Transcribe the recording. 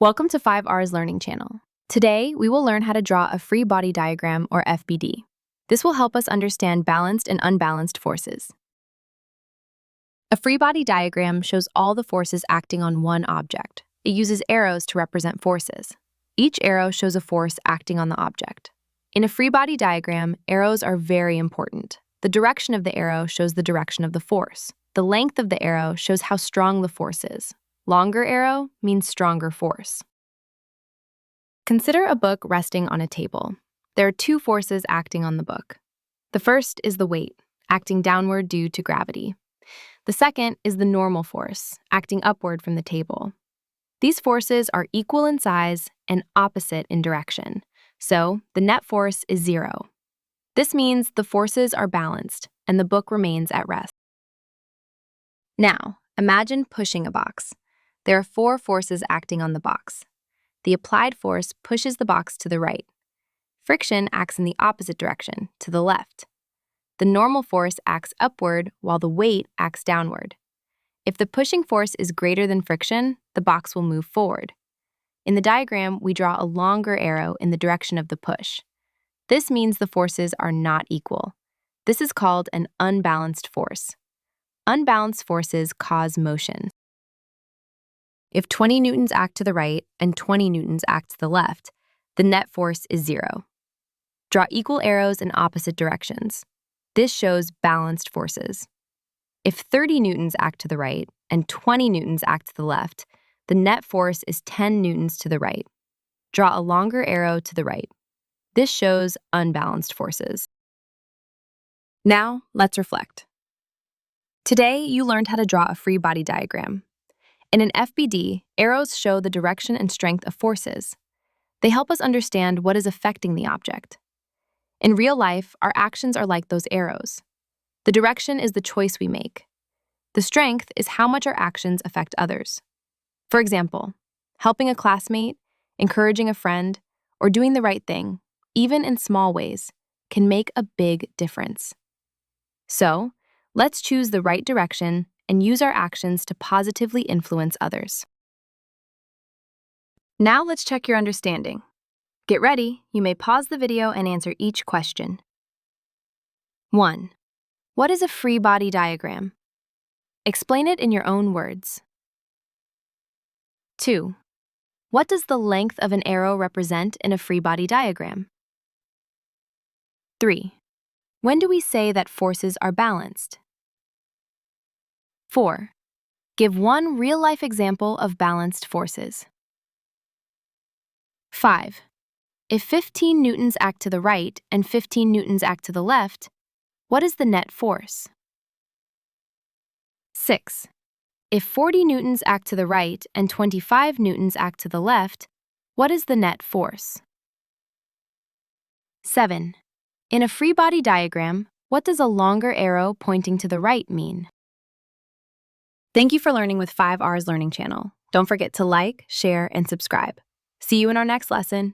Welcome to 5R's Learning Channel. Today, we will learn how to draw a free body diagram, or FBD. This will help us understand balanced and unbalanced forces. A free body diagram shows all the forces acting on one object. It uses arrows to represent forces. Each arrow shows a force acting on the object. In a free body diagram, arrows are very important. The direction of the arrow shows the direction of the force. The length of the arrow shows how strong the force is. Longer arrow means stronger force. Consider a book resting on a table. There are two forces acting on the book. The first is the weight, acting downward due to gravity. The second is the normal force, acting upward from the table. These forces are equal in size and opposite in direction, so the net force is 0. This means the forces are balanced and the book remains at rest. Now, imagine pushing a box. There are 4 forces acting on the box. The applied force pushes the box to the right. Friction acts in the opposite direction, to the left. The normal force acts upward while the weight acts downward. If the pushing force is greater than friction, the box will move forward. In the diagram, we draw a longer arrow in the direction of the push. This means the forces are not equal. This is called an unbalanced force. Unbalanced forces cause motion. If 20 newtons act to the right and 20 newtons act to the left, the net force is 0. Draw equal arrows in opposite directions. This shows balanced forces. If 30 newtons act to the right and 20 newtons act to the left, the net force is 10 newtons to the right. Draw a longer arrow to the right. This shows unbalanced forces. Now, let's reflect. Today, you learned how to draw a free body diagram. In an FBD, arrows show the direction and strength of forces. They help us understand what is affecting the object. In real life, our actions are like those arrows. The direction is the choice we make. The strength is how much our actions affect others. For example, helping a classmate, encouraging a friend, or doing the right thing, even in small ways, can make a big difference. So, let's choose the right direction and use our actions to positively influence others. Now let's check your understanding. Get ready, you may pause the video and answer each question. 1. What is a free body diagram? Explain it in your own words. 2. What does the length of an arrow represent in a free body diagram? 3. When do we say that forces are balanced? 4. Give one real-life example of balanced forces. 5. If 15 newtons act to the right and 15 newtons act to the left, what is the net force? 6. If 40 newtons act to the right and 25 newtons act to the left, what is the net force? 7. In a free body diagram, what does a longer arrow pointing to the right mean? Thank you for learning with 5R's Learning Channel. Don't forget to like, share, and subscribe. See you in our next lesson.